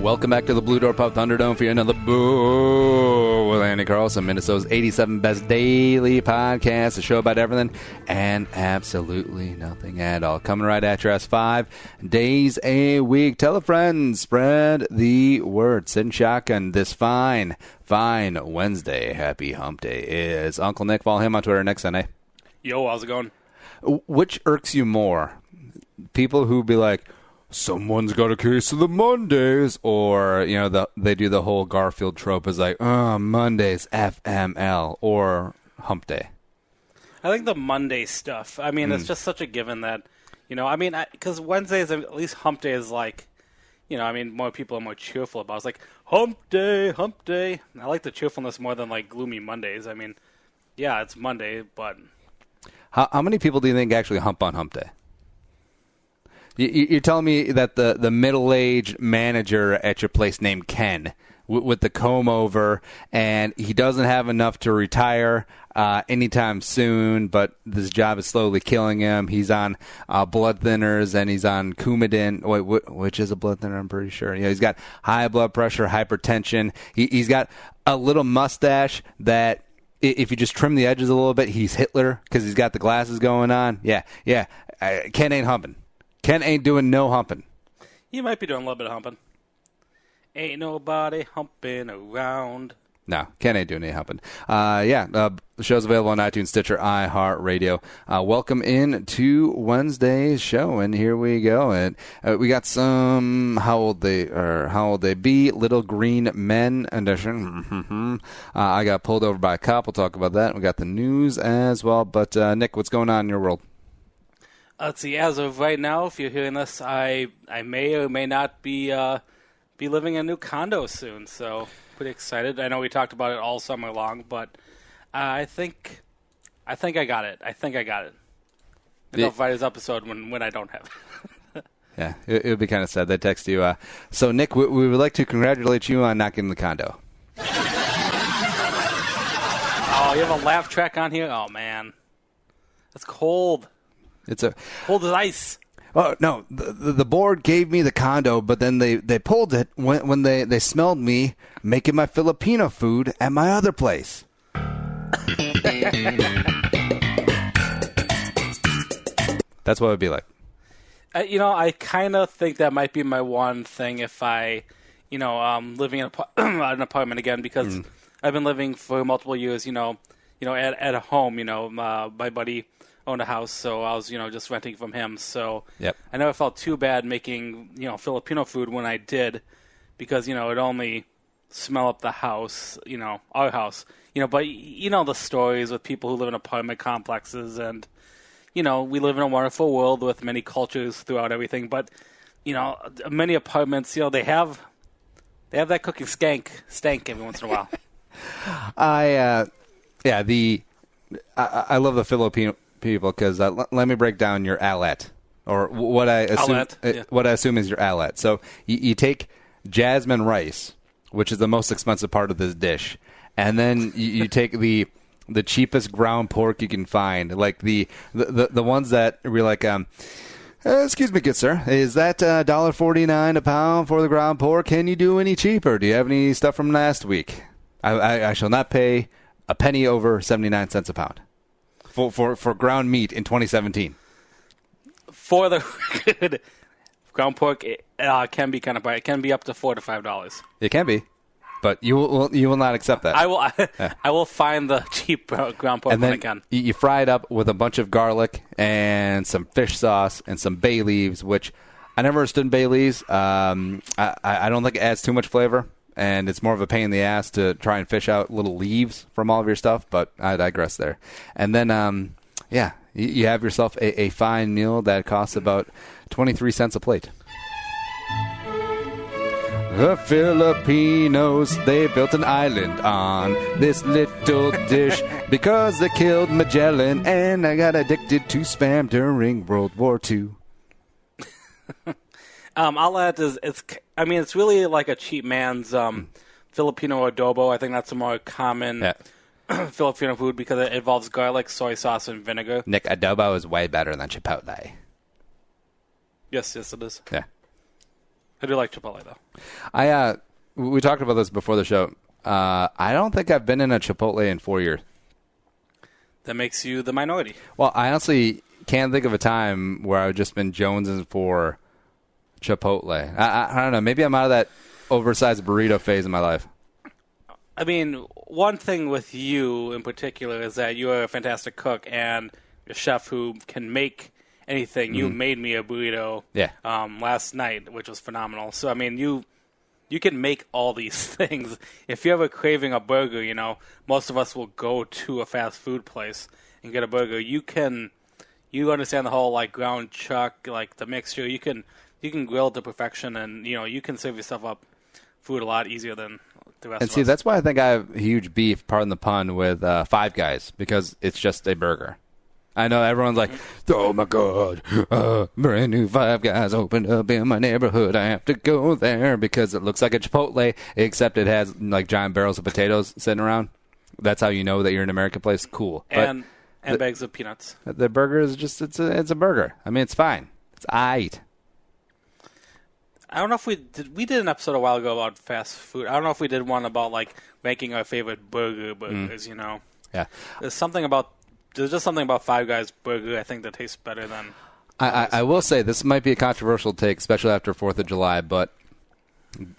Welcome back to the Blue Door Pub Thunderdome for another Boo with Andy Carlson, Minnesota's 87 Best Daily Podcast, a show about everything and absolutely nothing at all. Coming right at your ass 5 days a week. Tell a friend, spread the word. Sit in shotgun this fine Wednesday. Happy Hump Day is Uncle Nick. Follow him on Twitter. Nick Sunday. Yo, how's it going? Which irks you more? People who be like, someone's got a case of the Mondays, or, you know, they do the whole Garfield trope as like, Mondays, FML, or Hump Day. I think the Monday stuff, I mean, it's just such a given that, you know, I mean, because Wednesdays, at least Hump Day is like, you know, I mean, more people are more cheerful about it. It's like, Hump Day, Hump Day. I like the cheerfulness more than like gloomy Mondays. I mean, yeah, it's Monday, but... How many people do you think actually hump on Hump Day? You're telling me that the middle-aged manager at your place named Ken with the comb over, and he doesn't have enough to retire anytime soon, but this job is slowly killing him. He's on blood thinners, and he's on Coumadin, which is a blood thinner, I'm pretty sure. You know, he's got high blood pressure, hypertension. He's got a little mustache that, if you just trim the edges a little bit, he's Hitler because he's got the glasses going on. Yeah. Ken ain't humping. Ken ain't doing no humping. He might be doing a little bit of humping. Ain't nobody humping around. No, Ken ain't doing any humping. The show's available on iTunes, Stitcher, iHeartRadio. Welcome in to Wednesday's show, and here we go. And we got some how old they be, Little Green Men Edition. I got pulled over by a cop. We'll talk about that. We got the news as well. But Nick, what's going on in your world? Let's see. As of right now, if you're hearing this, I may or may not be living in a new condo soon. So pretty excited. I know we talked about it all summer long, but I think I got it. Maybe I'll find this episode when I don't have it. Yeah, it would be kind of sad. They text you. So Nick, we would like to congratulate you on not getting the condo. Oh, you have a laugh track on here? Oh man, that's cold. It's cold as ice. Oh, no, the board gave me the condo, but then they pulled it when they smelled me making my Filipino food at my other place. That's what it would be like. You know, I kind of think that might be my one thing if I, living in an apartment again, because I've been living for multiple years, at a home, my buddy owned a house, so I was, just renting from him. So yep. I never felt too bad making, Filipino food when I did, because, it only smell up the house, our house. But the stories with people who live in apartment complexes, and, we live in a wonderful world with many cultures throughout everything. But, many apartments, they have that cooking stank every once in a while. I love the Filipino people, because let me break down your allet, or what I assume is your allet. So you take jasmine rice, which is the most expensive part of this dish, and then you take the cheapest ground pork you can find, like the ones that we're like, excuse me, good sir, is that $1.49 a pound for the ground pork? Can you do any cheaper? Do you have any stuff from last week? I shall not pay a penny over 79 cents a pound. For ground meat in 2017. For the good, ground pork can be kind of pricey. It can be up to $4 to $5. It can be, but you will not accept that. I will find the cheap ground pork and then when I can. You fry it up with a bunch of garlic and some fish sauce and some bay leaves, which I never understood bay leaves. I don't think it adds too much flavor, and it's more of a pain in the ass to try and fish out little leaves from all of your stuff, but I digress there. And then, you have yourself a fine meal that costs about 23 cents a plate. The Filipinos, they built an island on this little dish because they killed Magellan, and I got addicted to Spam during World War II. I'll add it's really like a cheap man's Filipino adobo. I think that's a more common Filipino food because it involves garlic, soy sauce, and vinegar. Nick, adobo is way better than Chipotle. Yes, it is. Yeah. I do like Chipotle, though. We talked about this before the show. I don't think I've been in a Chipotle in 4 years. That makes you the minority. Well, I honestly can't think of a time where I've just been jonesing for Chipotle. I don't know. Maybe I'm out of that oversized burrito phase in my life. I mean, one thing with you in particular is that you are a fantastic cook and a chef who can make anything. You made me a burrito last night, which was phenomenal. So, I mean, you can make all these things. If you're ever craving a burger, most of us will go to a fast food place and get a burger. You understand the whole, like, ground chuck, like, the mixture. You can grill it to perfection, and, you can serve yourself up food a lot easier than the rest of us. And see, that's why I think I have huge beef, pardon the pun, with Five Guys, because it's just a burger. I know everyone's like, oh my God, brand new Five Guys opened up in my neighborhood. I have to go there because it looks like a Chipotle, except it has like giant barrels of potatoes sitting around. That's how you know that you're in an American place. Cool. And bags of peanuts. The burger is just, it's a burger. I mean, it's fine. It's aight. I don't know if we did an episode a while ago about fast food. I don't know if we did one about like making our favorite burgers, Yeah. There's just something about Five Guys burger I think that tastes better than I will say this might be a controversial take, especially after 4th of July, but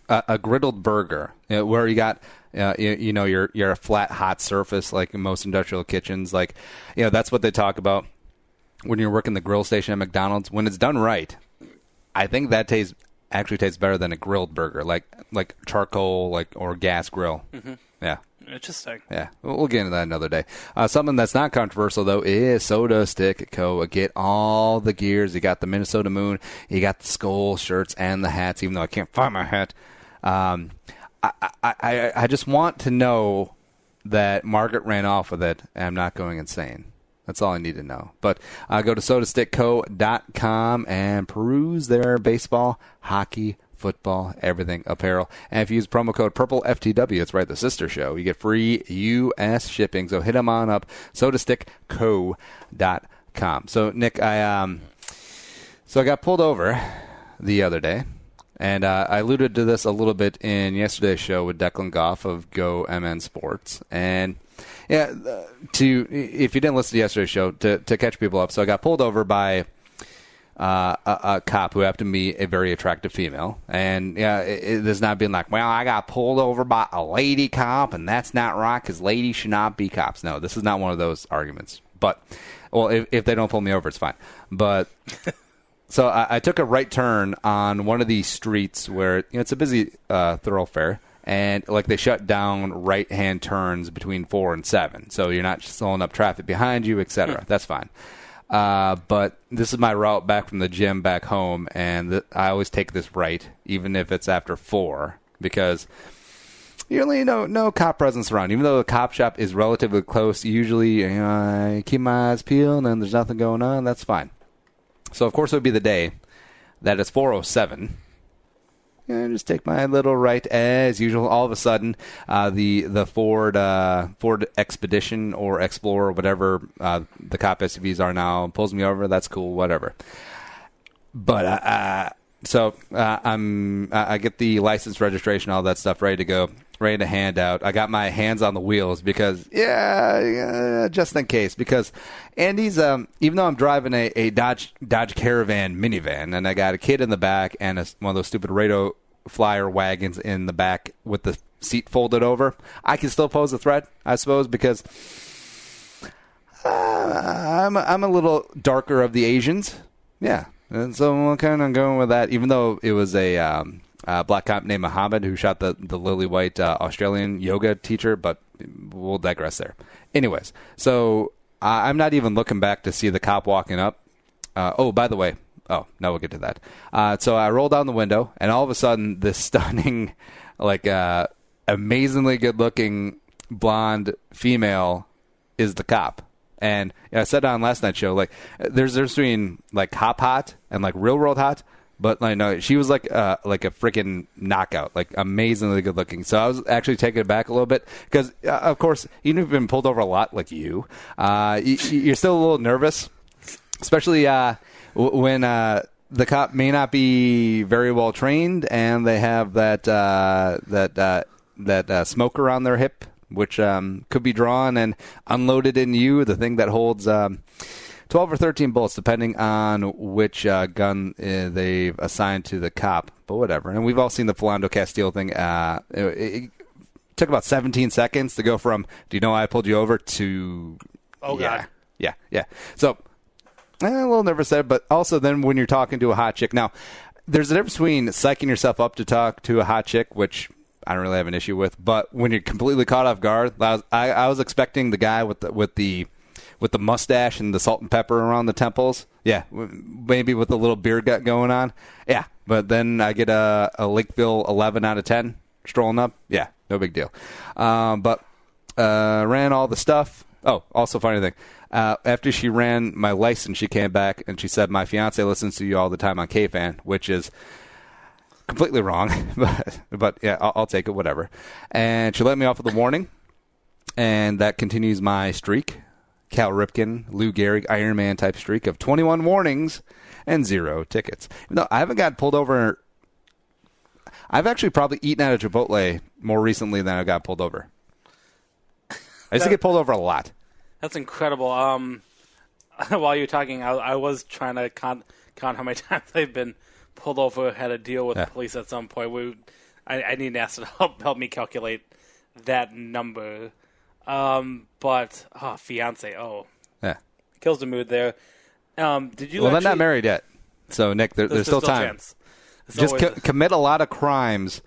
a griddled burger where you got you're a flat hot surface like in most industrial kitchens, like that's what they talk about when you're working the grill station at McDonald's. When it's done right, I think that actually tastes better than a grilled burger, like charcoal, or gas grill. Mm-hmm. Yeah. Interesting. Yeah, we'll get into that another day. Something that's not controversial, though, is Soda Stick Co. Get all the gears. You got the Minnesota Moon. You got the skull shirts and the hats, even though I can't find my hat. I just want to know that Margaret ran off with it, and I'm not going insane. That's all I need to know. But go to sodastickco.com and peruse their baseball, hockey, football, everything apparel. And if you use promo code PurpleFTW, it's right, the sister show, you get free U.S. shipping. So hit them on up, sodastickco.com. So, Nick, I got pulled over the other day, and I alluded to this a little bit in yesterday's show with Declan Goff of Go MN Sports. And yeah, if you didn't listen to yesterday's show, to catch people up, so I got pulled over by a cop who happened to be a very attractive female. And there's not being like, well, I got pulled over by a lady cop, and that's not right because ladies should not be cops. No, this is not one of those arguments. But, well, if they don't pull me over, it's fine. But so I took a right turn on one of these streets where it's a busy thoroughfare. And like they shut down right-hand turns between 4 and 7. So you're not slowing up traffic behind you, etc. That's fine. But this is my route back from the gym back home, and I always take this right, even if it's after 4, because usually no cop presence around. Even though the cop shop is relatively close, usually I keep my eyes peeled and there's nothing going on. That's fine. So, of course, it would be the day that it's 4:07. And just take my little right as usual. All of a sudden, the Ford Expedition or Explorer, whatever the cop SUVs are now, pulls me over. That's cool, whatever. But I get the license, registration, all that stuff ready to go, ready to hand out. I got my hands on the wheels because just in case. Because Andy's even though I'm driving a Dodge Caravan minivan, and I got a kid in the back and one of those stupid radio flyer wagons in the back with the seat folded over, I can still pose a threat, I suppose, because I'm a little darker of the Asians. Yeah. And so I'm kind of going with that, even though it was a black cop named Muhammad who shot the lily white Australian yoga teacher, but we'll digress there. Anyways, so I'm not even looking back to see the cop walking up. By the way, no, we'll get to that. So I roll down the window, and all of a sudden, this stunning, amazingly good-looking blonde female is the cop. And I said on last night's show, there's between hot and real hot, but no, she was like a freaking knockout, amazingly good looking. So I was actually taken aback a little bit because, of course, even if you've been pulled over a lot, like you're still a little nervous, especially when the cop may not be very well trained, and they have that smoke around their hip, which could be drawn and unloaded in you, the thing that holds 12 or 13 bullets, depending on which gun they've assigned to the cop. But whatever. And we've all seen the Philando Castile thing. It took about 17 seconds to go from, do you know why I pulled you over, to... Oh, God. Yeah. So, a little nervous there, but also then when you're talking to a hot chick. Now, there's a difference between psyching yourself up to talk to a hot chick, which I don't really have an issue with, but when you're completely caught off guard, I was expecting the guy with the mustache and the salt and pepper around the temples. Yeah, maybe with a little beer gut going on. Yeah, but then I get a Lakeville 11 out of 10 strolling up. Yeah, no big deal. But ran all the stuff. Oh, also funny thing. After she ran my license, she came back and she said, my fiance listens to you all the time on K-Fan, which is completely wrong. but yeah, I'll take it, whatever. And she let me off with a warning, and that continues my streak. Cal Ripken, Lou Gehrig, Iron Man type streak of 21 warnings and 0 tickets. No, I haven't got pulled over. I've actually probably eaten at a Chipotle more recently than I got pulled over. I used to get pulled over a lot. That's incredible. While you're talking, I was trying to count how many times they've been pulled over, had to deal with police at some point. I need NASA to help me calculate that number. But fiance, yeah, kills the mood there. Did you? Well, they're not married yet, so Nick, there's still time. Chance. Just commit a lot of crimes.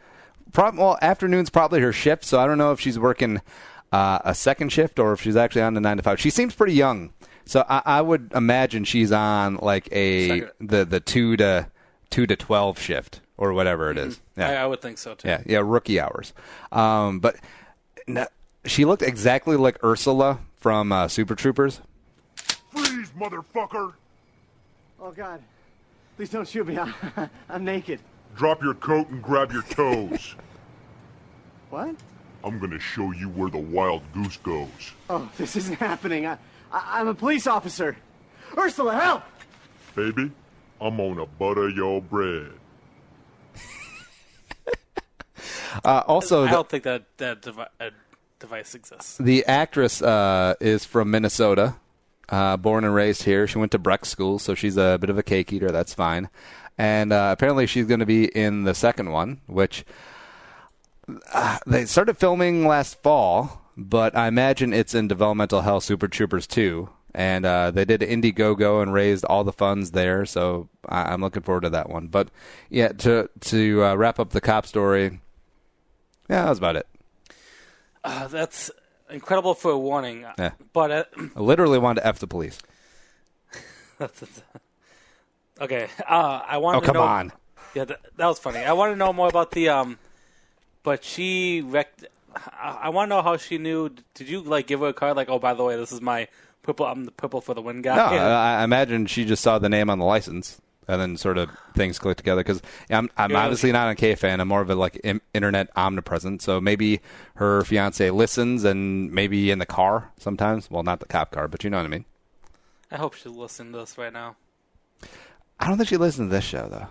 Afternoon's probably her shift, so I don't know if she's working a second shift or if she's actually on the 9 to 5. She seems pretty young, so I would imagine she's on like the 2 to 12 shift or whatever it is. Yeah, I would think so too. Yeah, rookie hours. But she looked exactly like Ursula from Super Troopers. Freeze, motherfucker! Oh, God. Please don't shoot me. I'm naked. Drop your coat and grab your toes. What? I'm gonna show you where the wild goose goes. Oh, this isn't happening. I'm a police officer. Ursula, help! Baby, I'm gonna butter your bread. Also, I don't think that device exists. The actress is from Minnesota, born and raised here. She went to Breck School, so she's a bit of a cake eater. That's fine. And apparently she's going to be in the second one, which they started filming last fall, but I imagine it's in developmental hell, Super Troopers 2. And they did Indiegogo and raised all the funds there, so I'm looking forward to that one. But, yeah, to wrap up the cop story, yeah, that was about it. That's incredible for a warning. Yeah. But I literally wanted to F the police. Okay. I wanted to know. Oh, come on. Yeah, that was funny. I want to know more about the. But she wrecked. I want to know how she knew. Did you give her a card? Oh, by the way, this is my purple. I'm the purple for the win guy. No, I imagine she just saw the name on the license. And then sort of things click together because I'm obviously not a K-fan. I'm more of a internet omnipresent. So maybe her fiance listens and maybe in the car sometimes. Well, not the cop car, but you know what I mean. I hope she's listening to this right now. I don't think she listens to this show though.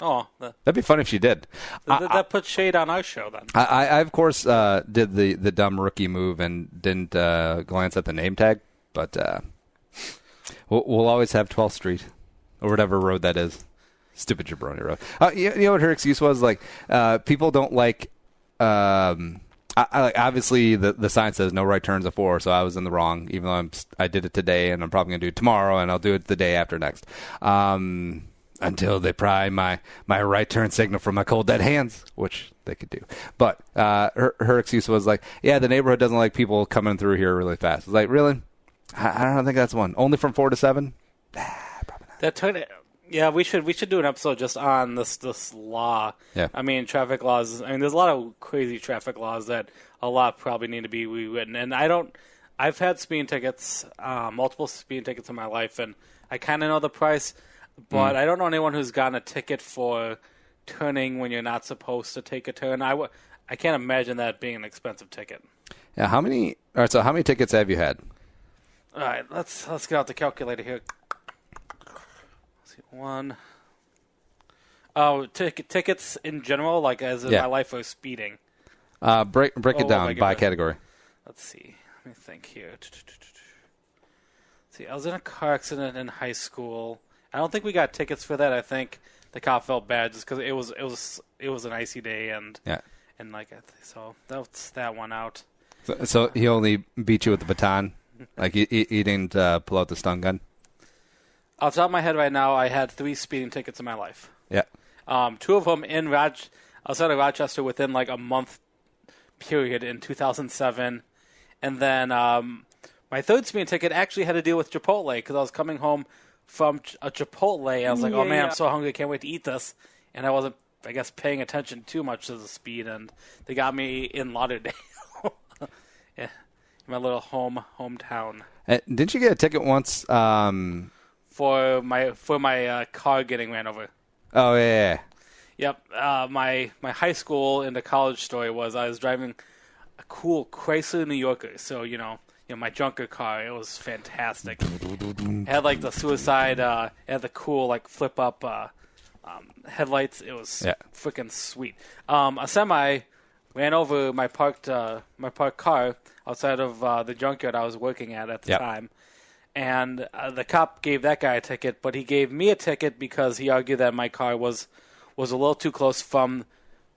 Oh, that'd be funny if she did. That puts shade on our show then. I of course did the dumb rookie move and didn't glance at the name tag, but we'll always have 12th Street. Or whatever road that is. Stupid jabroni road. You know what her excuse was? People don't like... obviously, the sign says no right turns of 4, so I was in the wrong, even though I did it today, and I'm probably going to do it tomorrow, and I'll do it the day after next. Until they pry my right turn signal from my cold, dead hands, which they could do. But her excuse was the neighborhood doesn't like people coming through here really fast. It's really? I don't think that's one. Only from 4 to 7? Yeah, we should do an episode just on this law. Yeah. I mean, traffic laws. I mean, there's a lot of crazy traffic laws that a lot probably need to be rewritten. And I've had speeding tickets, multiple speeding tickets in my life, and I kind of know the price, but I don't know anyone who's gotten a ticket for turning when you're not supposed to take a turn. I can't imagine that being an expensive ticket. Yeah. All right. So how many tickets have you had? All right. Let's get out the calculator here. see, one. Oh, tickets in general, like as in my life of speeding. Break it down by category. Let's see. Let me think here. See, I was in a car accident in high school. I don't think we got tickets for that. I think the cop felt bad just because it was an icy day and so that's that one out. So he only beat you with the baton, like he didn't pull out the stun gun. Off the top of my head right now, I had 3 speeding tickets in my life. Yeah. 2 of them outside of Rochester within like a month period in 2007. And then my third speeding ticket actually had to deal with Chipotle because I was coming home from a Chipotle. And I was like, I'm so hungry. I can't wait to eat this. And I wasn't, I guess, paying attention too much to the speed. And they got me in Lauderdale. Yeah, my little hometown. Didn't you get a ticket once? For my car getting ran over. Oh yeah. Yep. My high school into college story was I was driving a cool Chrysler New Yorker. So you know my junker car. It was fantastic. It had like the suicide. It had the cool like flip up headlights. It was freaking sweet. A semi ran over my parked car outside of the junkyard I was working at the time. And the cop gave that guy a ticket, but he gave me a ticket because he argued that my car was a little too close from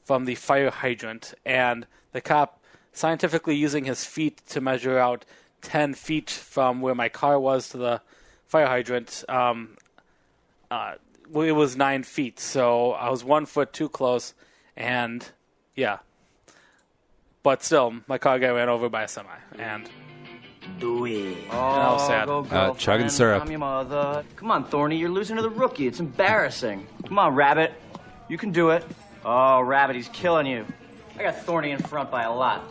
the fire hydrant. And the cop, scientifically using his feet to measure out 10 feet from where my car was to the fire hydrant, it was 9 feet. So I was 1 foot too close, and yeah. But still, my car got ran over by a semi, and... Do it. Oh, I was sad. Chugging syrup. I'm your mother. Come on, Thorny, you're losing to the rookie. It's embarrassing. Come on, Rabbit. You can do it. Oh, Rabbit, he's killing you. I got Thorny in front by a lot.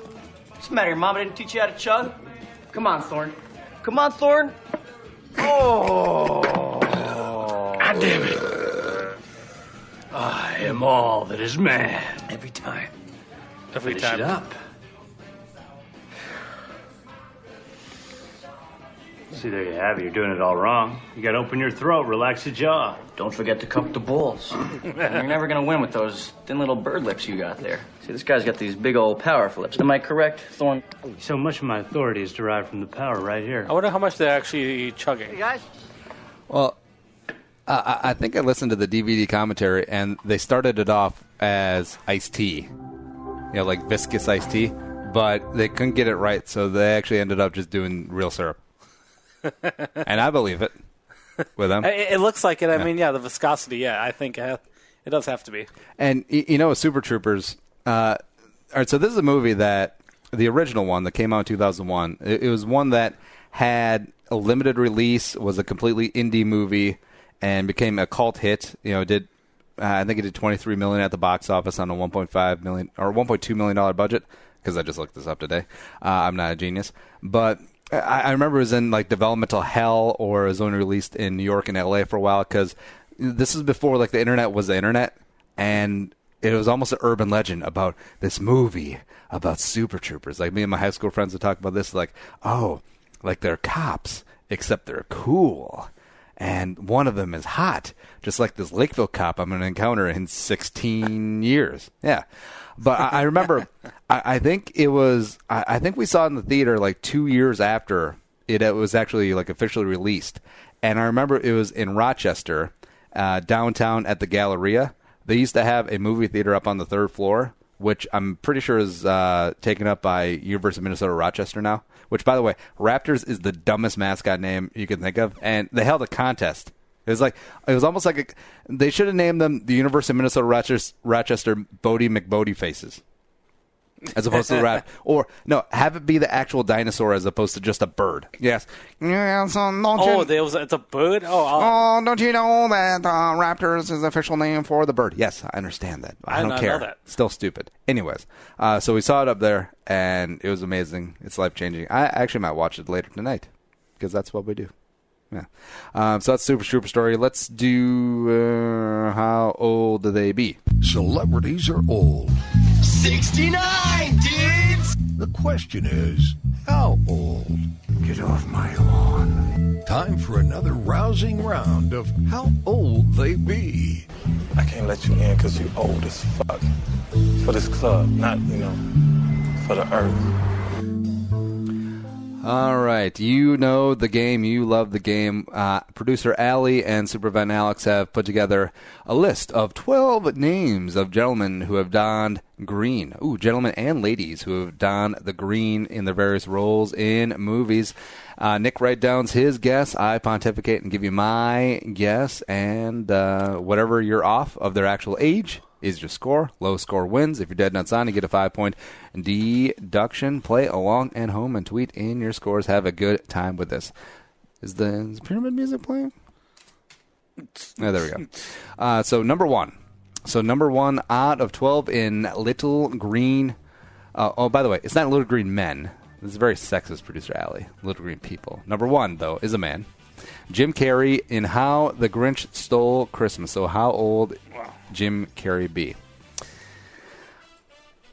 What's the matter? Your mama didn't teach you how to chug? Come on, Thorn. Come on, Thorn. Oh. God damn it. I am all that is man. Every time. Finish it up. See, there you have it. You're doing it all wrong. You got to open your throat, relax your jaw. Don't forget to cup the balls. You're never going to win with those thin little bird lips you got there. See, this guy's got these big old powerful lips. Am I correct, Thorn? So much of my authority is derived from the power right here. I wonder how much they're actually chugging. Hey, guys. Well, I think I listened to the DVD commentary, and they started it off as iced tea. You know, like viscous iced tea. But they couldn't get it right, so they actually ended up just doing real syrup. And I believe it with them. It looks like it. I mean, the viscosity, I think it does have to be. And, you know, Super Troopers, all right, so this is a movie that, the original one that came out in 2001, it was one that had a limited release, was a completely indie movie, and became a cult hit. You know, I think it did $23 million at the box office on a $1.5 million or $1.2 million budget, because I just looked this up today. I'm not a genius. But I remember it was in like developmental hell, or it was only released in New York and LA for a while, because this is before like the internet was the internet, and it was almost an urban legend about this movie about Super Troopers. Like me and my high school friends would talk about this, like, oh, like they're cops, except they're cool. And one of them is hot, just like this Lakeville cop I'm going to encounter in 16 years. Yeah. But I remember, I think it was, I think we saw it in the theater like 2 years after it was actually like officially released. And I remember it was in Rochester, downtown at the Galleria. They used to have a movie theater up on the 3rd floor, which I'm pretty sure is taken up by University of Minnesota Rochester now. Which, by the way, Raptors is the dumbest mascot name you can think of. And they held a contest. It was almost like they should have named them the University of Minnesota Rochester Bodie McBodie Faces, as opposed to the rat. Or no, have it be the actual dinosaur as opposed to just a bird. Yes. It's a bird. Don't you know that Raptors is the official name for the bird? Yes, I understand that. I don't care. Know that. Still stupid. Anyways, so we saw it up there, and it was amazing. It's life changing. I actually might watch it later tonight, because that's what we do. Yeah. So that's Super Trooper Story. Let's do how old do they be? Celebrities are old. 69, dudes! The question is, how old? Get off my lawn. Time for another rousing round of How Old They Be. I can't let you in because you old as fuck. For this club, not, for the earth. All right. You know the game. You love the game. Producer Allie and Supervan Alex have put together a list of 12 names of gentlemen who have donned green. Ooh, gentlemen and ladies who have donned the green in their various roles in movies. Nick writes down his guess. I pontificate and give you my guess. And whatever you're off of their actual age is your score. Low score wins. If you're dead nuts on, you get a 5-point deduction. Play along at home and tweet in your scores. Have a good time with this. Is the pyramid music playing? Oh, there we go. So number one. So number one out of 12 in Little Green. Oh, by the way, it's not Little Green Men. This is very sexist, Producer Allie. Little Green People. Number one, though, is a man. Jim Carrey in How the Grinch Stole Christmas. So how old Jim Carrey be?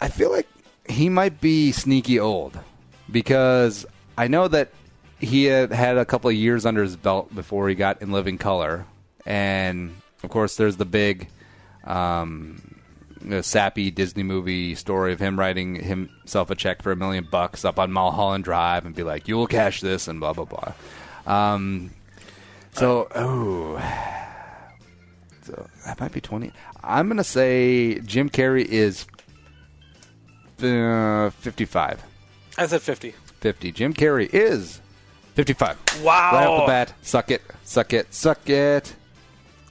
I feel like he might be sneaky old because I know that he had a couple of years under his belt before he got In Living Color. And, of course, there's the big sappy Disney movie story of him writing himself a check for $1 million up on Mulholland Drive and be like, you will cash this and blah, blah, blah. So that might be 20. I'm going to say Jim Carrey is 55. I said 50. 50. Jim Carrey is 55. Wow. Right off the bat. Suck it. Suck it. Suck it.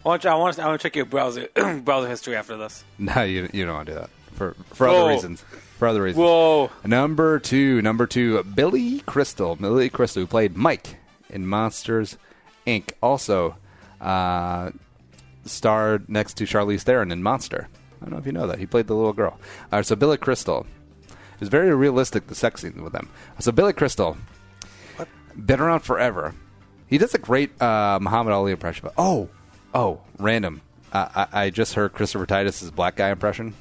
I want to check your browser history after this. No, you don't want to do that. For other reasons. For other reasons. Whoa. Number two, Billy Crystal. Billy Crystal, who played Mike in Monsters, Inc. Also starred next to Charlize Theron in Monster. I don't know if you know that. He played the little girl. All right, so Billy Crystal. It was very realistic, the sex scenes with them. So Billy Crystal, been around forever. He does a great Muhammad Ali impression. Oh, random. I just heard Christopher Titus's black guy impression.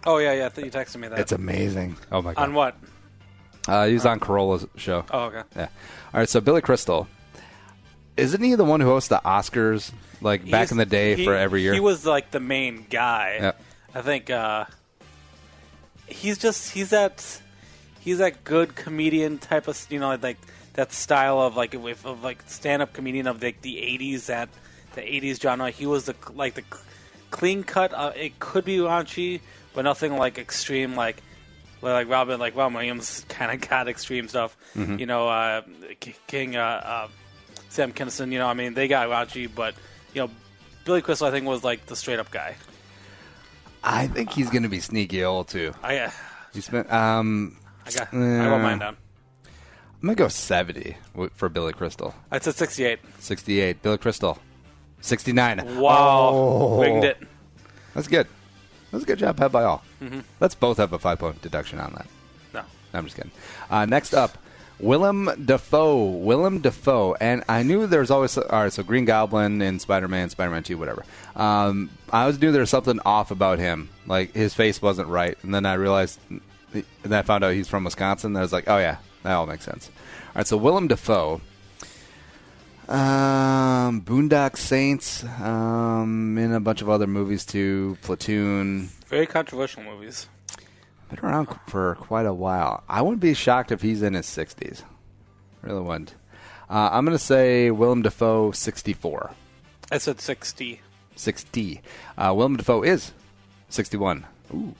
Oh, yeah. I think you texted me that. It's amazing. Oh, my God. On what? He was on Corolla's show. Oh, okay. Yeah. All right, so Billy Crystal. Isn't he the one who hosts the Oscars, back in the day for every year? He was, the main guy. Yep. I think he's that good comedian type of, that style of, stand-up comedian of, the 80s, the 80s genre. He was the clean cut. It could be raunchy, but nothing extreme like Robin, Robin Williams kind of got extreme stuff. Mm-hmm. King Sam Kinison, they got raunchy, but Billy Crystal I think was the straight up guy. I think he's going to be sneaky old too. He spent I wrote mine down. I'm going to go 70 for Billy Crystal. I said 68. 68. Billy Crystal. 69. Wow. Oh. Winged it. That's good. That's a good job had by all. Mm-hmm. Let's both have a 5-point deduction on that. No, I'm just kidding. Next up, Willem Dafoe. And I knew there was always... All right, so Green Goblin and Spider-Man 2, whatever. I always knew there was something off about him. His face wasn't right. And then I realized... And then I found out he's from Wisconsin. And I was like, oh, yeah, that all makes sense. All right, so Willem Dafoe... Boondock Saints, in a bunch of other movies too. Platoon. Very controversial movies. Been around for quite a while. I wouldn't be shocked if he's in his 60s. Really wouldn't. I'm going to say Willem Dafoe 64. I said 60. 60. Willem Dafoe is 61. Ooh,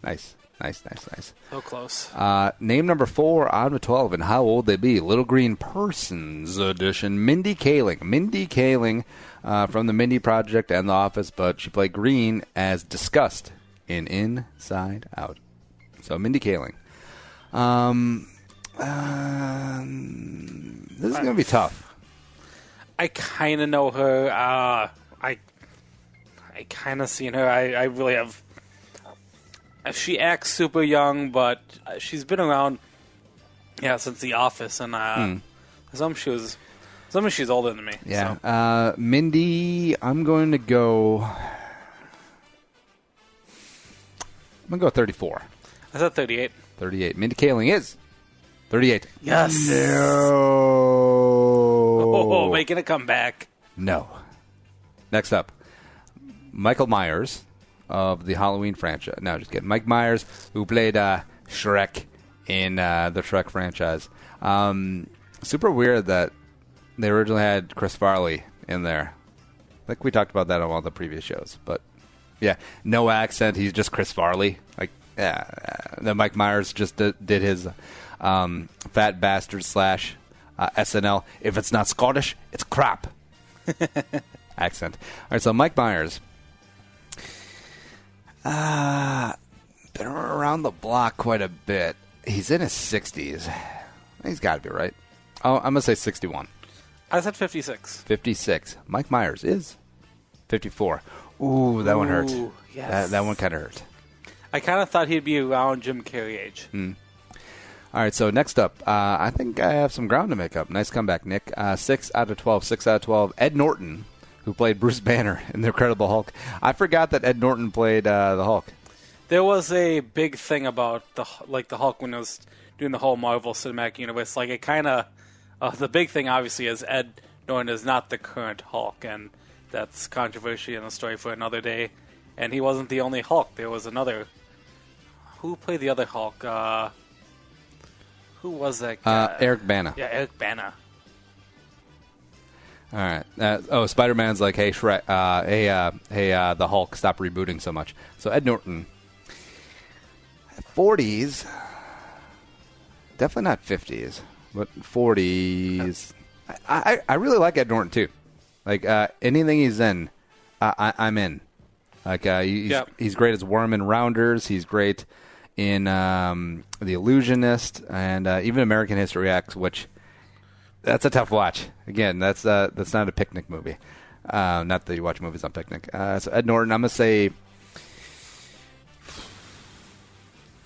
nice. So close. Name number 4 out of 12, and how old they be? Little Green Persons edition. Mindy Kaling. Mindy Kaling from the Mindy Project and The Office, but she played Green as discussed in Inside Out. So Mindy Kaling. This is going to be tough. I kind of know her. I kind of seen her. I really have. She acts super young, but she's been around, since The Office, and she's older than me. Yeah, so. Mindy, I'm going to go 34. I said 38. 38. Mindy Kaling is 38. Yes. No. Oh, making a comeback. No. Next up, Michael Myers of the Halloween franchise. No, just kidding. Mike Myers, who played Shrek in the Shrek franchise. Super weird that they originally had Chris Farley in there. I think we talked about that on one of the previous shows. But, yeah, no accent. He's just Chris Farley. Like, yeah. Then Mike Myers just did his Fat Bastard / SNL. If it's not Scottish, it's crap. Accent. All right, so Mike Myers. Been around the block quite a bit. He's in his 60s. He's got to be right. Oh, I'm going to say 61. I said 56. 56. Mike Myers is 54. Ooh, that one hurt. Yes. That one kind of hurt. I kind of thought he'd be around Jim Carrey age. All right, so next up, I think I have some ground to make up. Nice comeback, Nick. 6 out of 12. 6 out of 12. Ed Norton, who played Bruce Banner in The Incredible Hulk. I forgot that Ed Norton played the Hulk. There was a big thing about the Hulk when it was doing the whole Marvel Cinematic Universe. Like, it kind of the big thing obviously is Ed Norton is not the current Hulk, and that's controversy and a story for another day. And he wasn't the only Hulk. There was another. Who played the other Hulk? Who was that guy? Eric Bana. Yeah, Eric Bana. All right. Spider-Man's like, hey, Shrek, the Hulk, stop rebooting so much. So Ed Norton, 40s, definitely not 50s, but 40s. I really like Ed Norton too. Like anything he's in, I'm in. Like he's great as Worm in Rounders. He's great in The Illusionist and even American History X, which. That's a tough watch. Again, that's not a picnic movie. Not that you watch movies on picnic. So Ed Norton, I'm going to say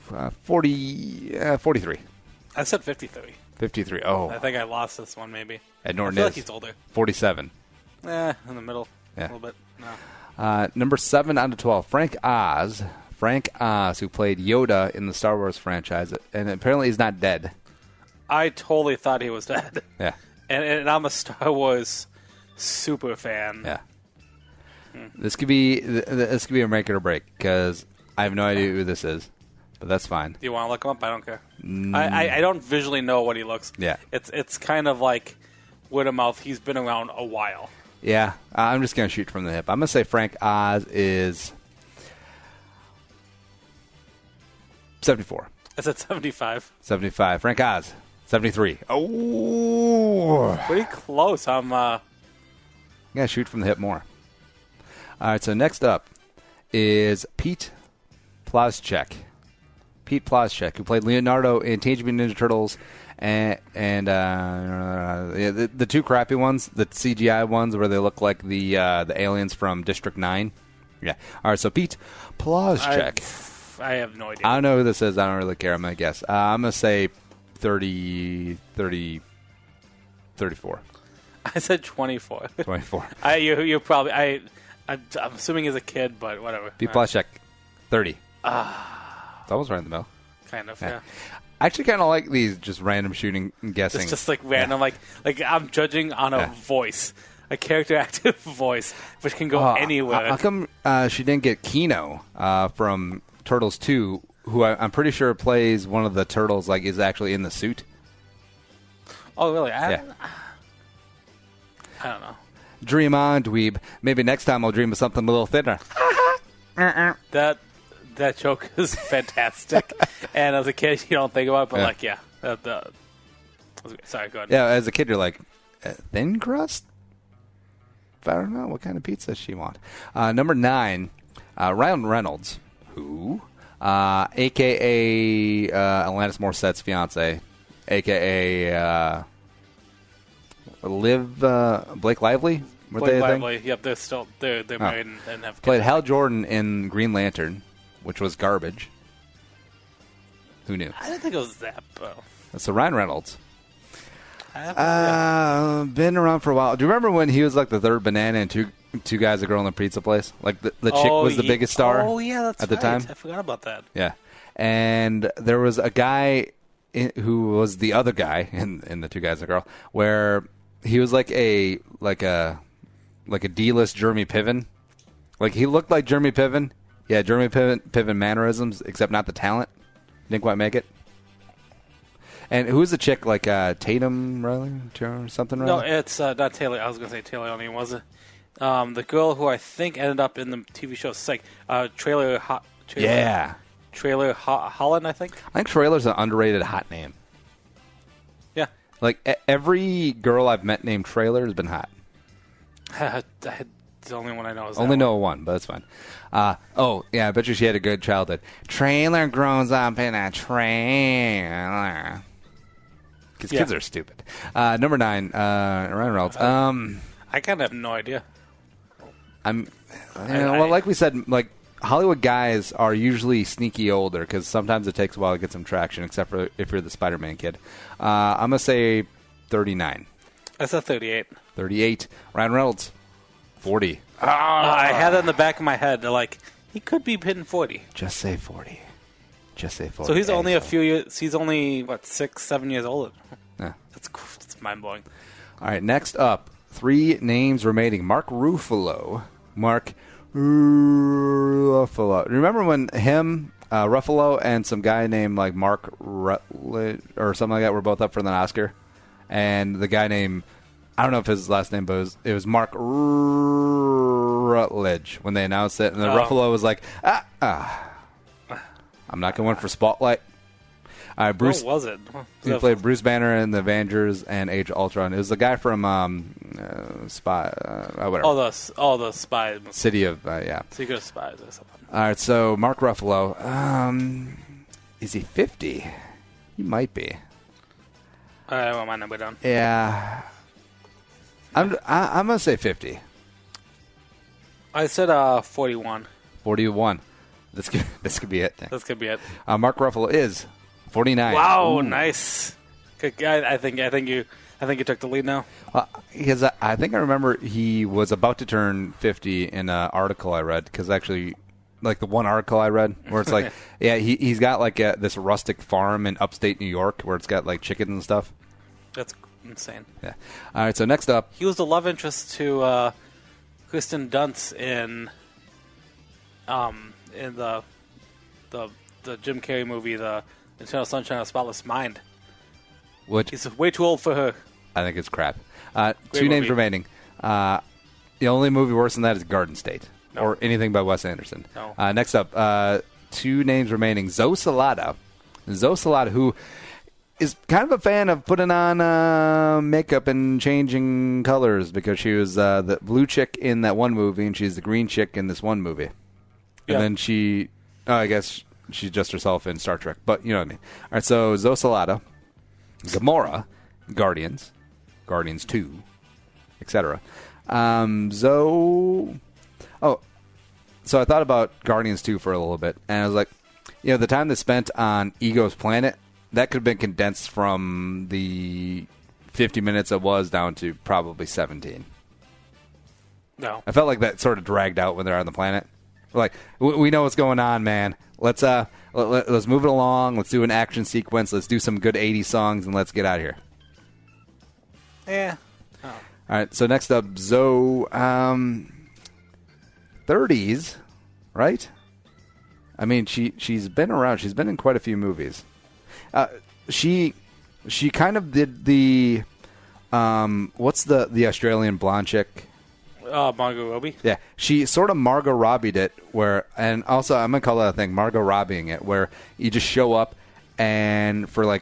43. I said 53. 53. Oh. I think I lost this one maybe. Ed Norton I feel is like he's older. 47. In the middle. Yeah. A little bit. No. Number 7 out of 12, Frank Oz. Frank Oz, who played Yoda in the Star Wars franchise, and apparently he's not dead. I totally thought he was dead. Yeah. And I'm a Star Wars super fan. Yeah. This could be a make it or break because I have no idea who this is, but that's fine. Do you want to look him up? I don't care. I don't visually know what he looks. Yeah. It's kind of like word of mouth. He's been around a while. Yeah. I'm just going to shoot from the hip. I'm going to say Frank Oz is 74. I said 75. 75. Frank Oz. 73. Oh! Pretty close. I'm Yeah, shoot from the hip more. All right, so next up is Pete Plazchek. Pete Plazchek, who played Leonardo in Teenage Mutant Ninja Turtles and the two crappy ones, the CGI ones where they look like the aliens from District 9. Yeah. All right, so Pete Plazchek. I have no idea. I don't know who this is. I don't really care. I'm going to guess. I'm going to say 30, 34. I said 24. 24. You're probably... I'm assuming as a kid, but whatever. Pete Plazchek, 30. It's almost right in the middle. Kind of, yeah. I actually kind of like these just random shooting and guessing. It's just like random, like I'm judging on a voice, a character active voice, which can go anywhere. How come she didn't get Kino from Turtles 2, who I'm pretty sure plays one of the turtles, like is actually in the suit? Oh, really? I don't know. Dream on, dweeb. Maybe next time I'll dream of something a little thinner. That joke is fantastic. And as a kid, you don't think about it, but sorry, go ahead. Yeah, as a kid, you're like, thin crust? I don't know. What kind of pizza does she want? Number 9, Ryan Reynolds, who, a.k.a. Alanis Morissette's fiance, a.k.a. Blake Lively? Blake Lively, yep, they're married and have kids. Played Hal Jordan in Green Lantern, which was garbage. Who knew? I didn't think it was that, bro. That's Ryan Reynolds. Been around for a while. Do you remember when he was like the third banana and two guys, a girl in a pizza place? Like the chick was the biggest star. Oh yeah, that's at the time. I forgot about that. Yeah, and there was a guy who was the other guy in the Two Guys and a Girl, where he was like a D-list Jeremy Piven. Like, he looked like Jeremy Piven. Yeah, Jeremy Piven mannerisms, except not the talent. Didn't quite make it. And who's the chick, like Tatum Riley or something? No, Riley? it's not Taylor. I was going to say Taylor Only, was it? The girl who I think ended up in the TV show Psych. Trailer Holland, I think. I think Trailer's an underrated hot name. Yeah. Like, every girl I've met named Trailer has been hot. The only one I know is Only know one, but that's fine. Oh, yeah, I bet you she had a good childhood. Trailer grows up in a trailer. Because kids are stupid. Number 9, Ryan Reynolds. I kind of have no idea. Well, like we said, like, Hollywood guys are usually sneaky older because sometimes it takes a while to get some traction, except for if you're the Spider-Man kid. I'm going to say 39. I said 38. 38. Ryan Reynolds. 40. I had it in the back of my head. Like, he could be hitting 40. Just say 40. Just say 40. So he's only a few years. He's only, 6, 7 years older. Yeah. That's mind-blowing. All right, next up, 3 names remaining. Mark Ruffalo. Remember when him, Ruffalo, and some guy named, like, Mark Rutledge or something like that were both up for an Oscar? And the guy named... I don't know if his last name, but it was Mark Rutledge when they announced it. And then Ruffalo was like, I'm not going for Spotlight. Bruce, what was it? He played Bruce Banner in the Avengers and Age of Ultron. It was the guy from whatever. All the spies. City of, yeah. Secret of Spies or something. All right, so Mark Ruffalo. Is he 50? He might be. I want my number down. Yeah. I'm going to say 50. I said 41. 41. This could be it. This could be it. Mark Ruffalo is 49. Wow, nice. Good guy. I think you took the lead now. Because I think I remember he was about to turn 50 in an article I read. Because actually, like the one article I read where it's like, yeah, he's got like this rustic farm in upstate New York where it's got like chickens and stuff. That's insane. Yeah. All right. So next up, he was the love interest to Kristen Dunst in the Jim Carrey movie, the Eternal Sunshine of the Spotless Mind. Which he's way too old for her. I think it's crap. 2 names remaining. The only movie worse than that is Garden State or anything by Wes Anderson. No. Next up, 2 names remaining. Zoe Salata. Zoe Salata, who is kind of a fan of putting on makeup and changing colors because she was the blue chick in that one movie and she's the green chick in this one movie. And then I guess she's just herself in Star Trek, but you know what I mean. All right, so Zoe Salata, Gamora, Guardians 2, etc. So I thought about Guardians 2 for a little bit, and I was like, the time they spent on Ego's planet, that could have been condensed from the 50 minutes it was down to probably 17. No. I felt like that sort of dragged out when they're on the planet. Like, we know what's going on, man. Let's move it along. Let's do an action sequence. Let's do some good 80s songs, and let's get out of here. Yeah. Oh. All right, so next up, Zoe, 30s, right? I mean, she's been around. She's been in quite a few movies. She kind of did the what's the Australian blonde chick? Margot Robbie. Yeah, she sort of Margot Robbie'd it and also I'm gonna call that a thing, Margot Robbieing it, where you just show up and for like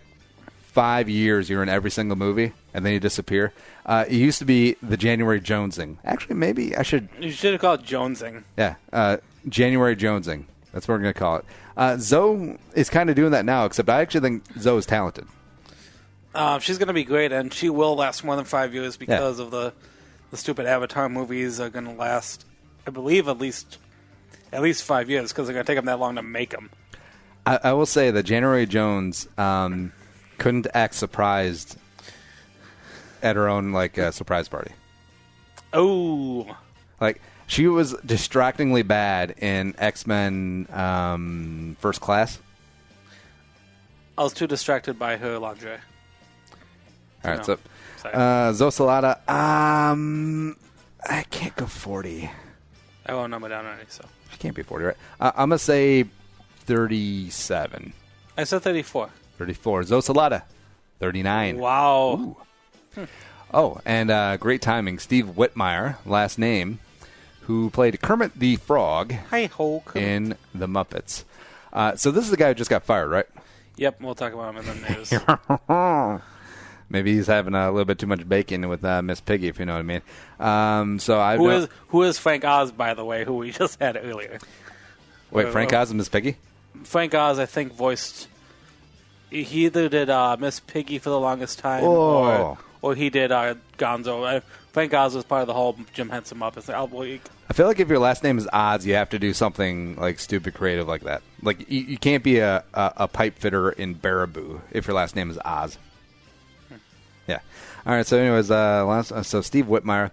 5 years you're in every single movie and then you disappear. It used to be the January Jonesing. Actually, maybe I should. You should have called it Jonesing. Yeah, January Jonesing. That's what we're gonna call it. Zoe is kind of doing that now, except I actually think Zoe is talented. She's going to be great, and she will last more than 5 years because of the stupid Avatar movies are going to last, I believe, at least 5 years because they're going to take them that long to make them. I will say that January Jones couldn't act surprised at her own surprise party. Oh, she was distractingly bad in X-Men First Class. I was too distracted by her lingerie. All right, No. so Sorry. Zosalada, I can't go 40. I won't number down already, so. I can't be 40, right? I'm going to say 37. I said 34. 34. Zosalada, 39. Wow. Oh, and great timing. Steve Whitmire, last name, who played Kermit the Frog Hi-ho. in The Muppets. So this is the guy who just got fired, right? Yep, we'll talk about him in the news. Maybe he's having a little bit too much bacon with Miss Piggy, if you know what I mean. Who is Frank Oz, by the way, who we just had earlier? Wait, Frank Oz and Miss Piggy? Frank Oz, I think, voiced... He either did Miss Piggy for the longest time, Oh. or he did Gonzo. Frank Oz was part of the whole Jim Henson Muppets. I feel like if your last name is Oz, you have to do something like stupid creative like that. Like you can't be a pipe fitter in Baraboo if your last name is Oz. Yeah. All right. So, anyways, so Steve Whitmire.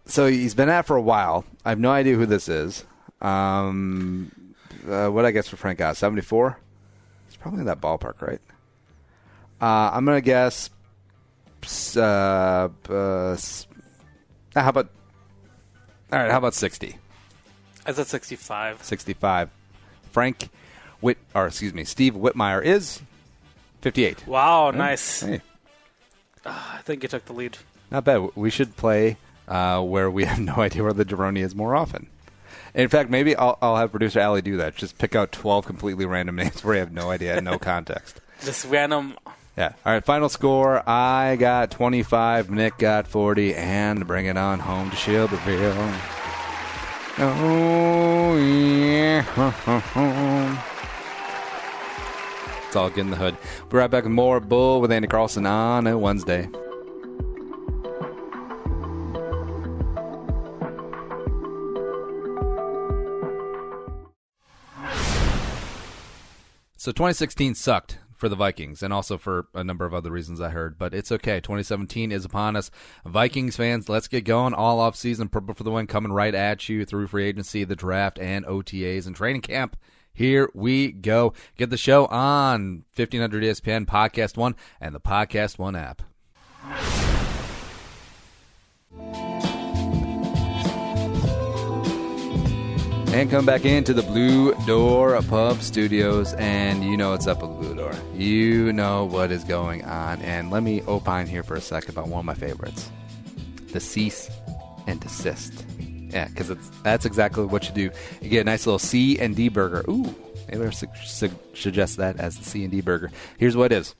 So he's been at for a while. I have no idea who this is. What I guess for Frank Oz, 74. It's probably in that ballpark, right? I'm gonna guess. How about? All right. How about 60? I said 65. 65. Steve Whitmire is 58. Wow, nice. Hey, I think you took the lead. not bad. We should play where we have no idea where the jabroni is more often. In fact, maybe I'll have producer Allie do that. Just pick out 12 completely random names where you have no idea, no context. Just random. Yeah. All right, final score. I got 25, Nick got 40, and bring it on home to Shelbyville. Oh, yeah. It's all good in the hood. We'll be right back with more Bull with Andy Carlson on a Wednesday. So 2016 sucked for the Vikings, and also for a number of other reasons I heard, but it's okay. 2017 is upon us. Vikings fans, let's get going. All offseason, Purple for the Win coming right at you through free agency, the draft, and OTAs and training camp. Here we go. Get the show on 1500 ESPN, Podcast One, and the Podcast One app. And come back into the Blue Door Pub Studios, and you know what's up with Blue Door. You know what is going on. And let me opine here for a second about one of my favorites, the cease and desist. Yeah, because that's exactly what you do. You get a nice little C&D burger. Ooh, maybe I'll suggest that as the C&D burger. Here's what it is.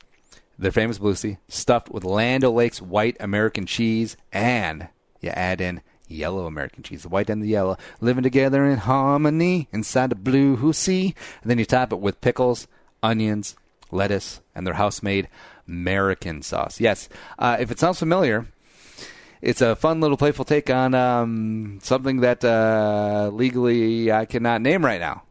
Their famous Blue Sea, stuffed with Land O'Lakes white American cheese, and you add in yellow American cheese, the white and the yellow, living together in harmony inside the Blue Sea. And then you top it with pickles, onions, lettuce, and their house-made American sauce. Yes, if it sounds familiar, it's a fun little playful take on something that legally I cannot name right now.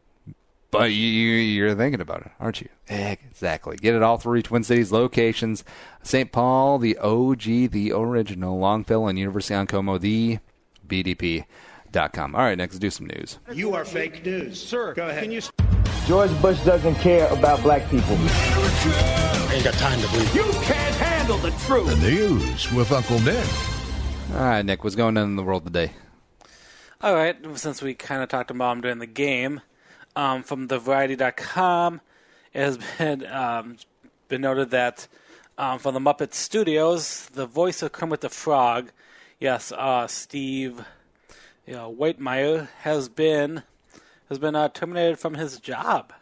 But you're thinking about it, aren't you? Exactly. Get it all three Twin Cities locations. St. Paul, the OG, the original, Longfellow, and University on Como, the BDP.com. All right, next, let's do some news. You are fake news. Sir, go ahead. George Bush doesn't care about black people. I ain't got time to believe. You can't handle the truth. The news with Uncle Nick. All right, Nick, what's going on in the world today? All right, since we kind of talked about him during the game, from TheVariety.com, it has been noted that from the Muppet Studios, the voice of Kermit the Frog, yes, Steve Whitmire has been terminated from his job.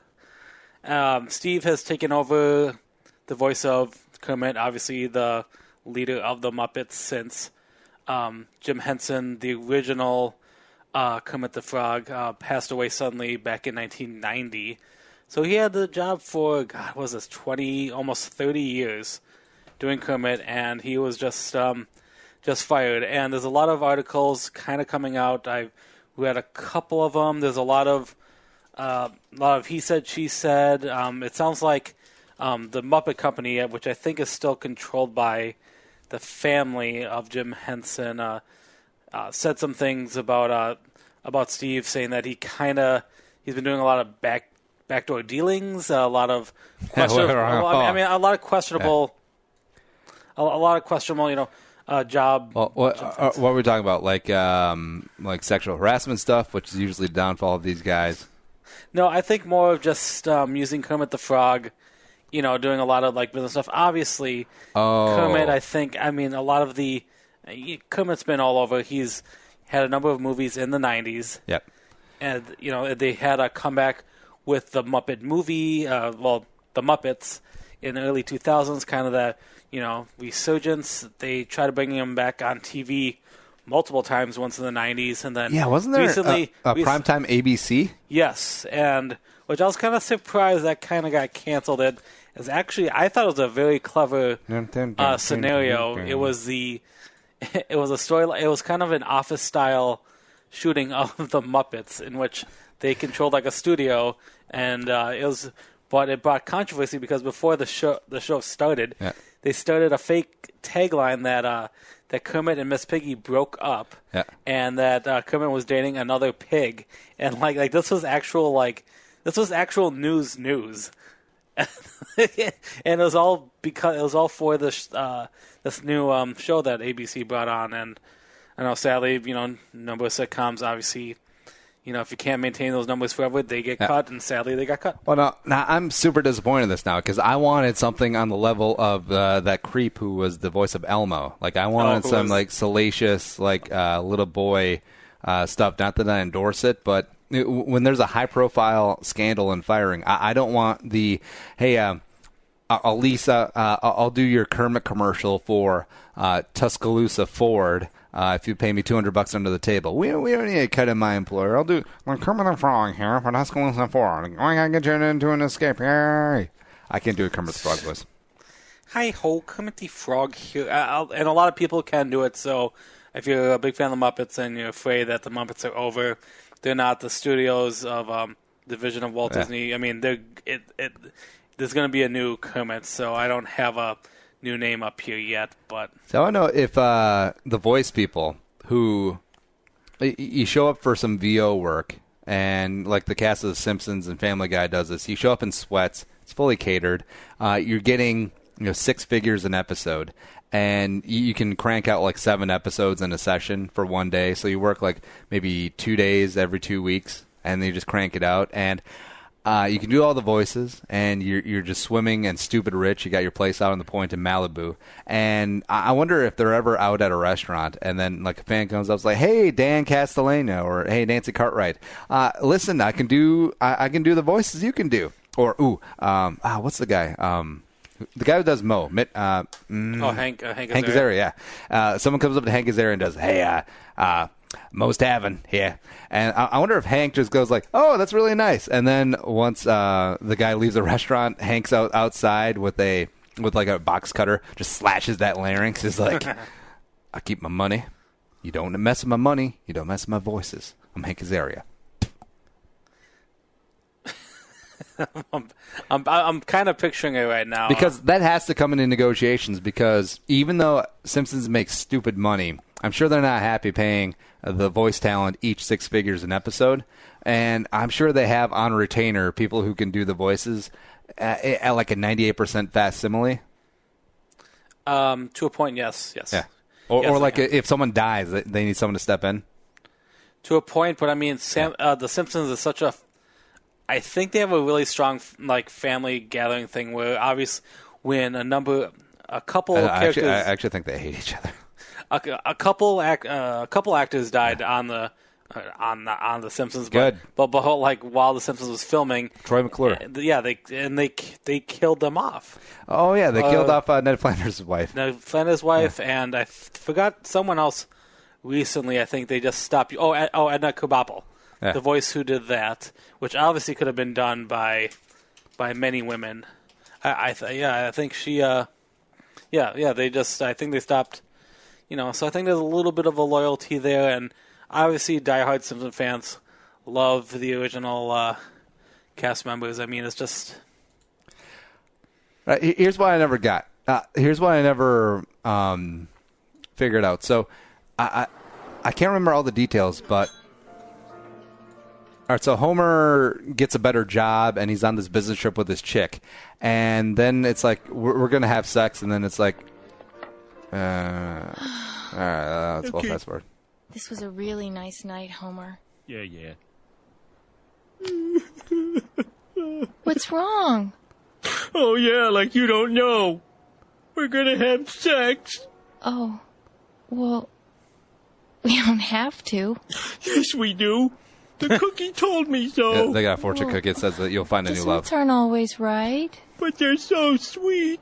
Steve has taken over the voice of Kermit, obviously the leader of the Muppets since Jim Henson, the original Kermit the Frog, passed away suddenly back in 1990. So he had the job for, God, what was this, 20, almost 30 years doing Kermit, and he was just fired. And there's a lot of articles kind of coming out. I read a couple of them. There's a lot of he said, she said. It sounds like the Muppet Company, which I think is still controlled by the family of Jim Henson, said some things about Steve, saying that he's been doing a lot of backdoor dealings, a lot of questionable. A lot of questionable. A lot of questionable, job. Well, what are we talking about? Like sexual harassment stuff, which is usually the downfall of these guys. No, I think more of just using Kermit the Frog, doing a lot of like business stuff. Obviously, Kermit. A lot of the Kermit's been all over. He's had a number of movies in the 90s. Yep. And, they had a comeback with the Muppet movie, the Muppets in the early 2000s, kind of that, resurgence. They tried to bring him back on TV multiple times, once in the 90s, and then wasn't there recently, a primetime ABC? Yes, and which I was kind of surprised that kind of got canceled. I thought it was a very clever scenario. It was a story. It was kind of an Office style shooting of the Muppets, in which they controlled like a studio, and but it brought controversy because before the show started, they started a fake tagline that Kermit and Miss Piggy broke up, and that Kermit was dating another pig, and like this was actual news, and it was all for this new show that ABC brought on. And I know, sadly, number of sitcoms, obviously, if you can't maintain those numbers forever, they get cut, and sadly, they got cut. Well, now I'm super disappointed in this now, because I wanted something on the level of that creep who was the voice of Elmo. Like, I wanted some like salacious, like little boy stuff. Not that I endorse it, but when there's a high-profile scandal and firing, I don't want the Lisa, I'll do your Kermit commercial for Tuscaloosa Ford. If you pay me $200 under the table, we don't need a cut in my employer. I'll do Kermit the Frog here for Tuscaloosa Ford. I gotta get you into an escape. Yay! I can't do a Kermit the Frog voice. Hi ho, Kermit the Frog here, and a lot of people can do it. So if you're a big fan of the Muppets and you're afraid that the Muppets are over, they're not the studios of division of Walt Disney. I mean, there's going to be a new Kermit, so I don't have a new name up here yet. But so I don't know if the voice people who you show up for some VO work, and like the cast of The Simpsons and Family Guy does this, you show up in sweats. It's fully catered. You're getting 6 figures an episode. And you can crank out like 7 episodes in a session for one day. So you work like maybe 2 days every 2 weeks, and then you just crank it out. And you can do all the voices, and you're just swimming and stupid rich. You got your place out on the point in Malibu. And I wonder if they're ever out at a restaurant, and then like a fan comes up and is like, "Hey, Dan Castellano," or "Hey, Nancy Cartwright, listen, I can do the voices you can do." Or what's the guy? The guy who does Mo. Hank Azaria, yeah. Someone comes up to Hank Azaria and does, "Hey, Mo's Tavern here." And I wonder if Hank just goes like, "Oh, that's really nice." And then once the guy leaves the restaurant, Hank's outside with like a box cutter, just slashes that larynx. He's like, "I keep my money. You don't mess with my money. You don't mess with my voices. I'm Hank Azaria." I'm kind of picturing it right now. Because that has to come into negotiations, because even though Simpsons makes stupid money, I'm sure they're not happy paying the voice talent each 6 figures an episode. And I'm sure they have on retainer people who can do the voices at like a 98% facsimile. To a point, yes. Yeah. Or like if someone dies, they need someone to step in. To a point, but I mean, The Simpsons is such a... I think they have a really strong like family gathering thing where obviously when a couple of characters... I actually think they hate each other. A couple actors died on the Simpsons. Good. But like while The Simpsons was filming, Troy McClure. They killed them off. Oh yeah, they killed off Ned Flanders' wife. And I forgot someone else recently. I think they just stopped. Edna Krabappel. Yeah. The voice who did that, which obviously could have been done by many women. I think she. They just. I think they stopped. So I think there's a little bit of a loyalty there, and obviously, diehard Simpson fans love the original cast members. I mean, it's just. Right, here's what I never got. Here's what I never figured out. So, I can't remember all the details, but. right, so Homer gets a better job, and he's on this business trip with his chick. And then it's like, we're going to have sex, and then it's like, all right, let's go fast forward. This was a really nice night, Homer. Yeah. What's wrong? Oh, yeah, like you don't know. We're gonna have sex. Oh, well, we don't have to. Yes, we do. The cookie told me so. Yeah, they got a fortune cookie. It says that you'll find a new love. Results aren't always right. But they're so sweet.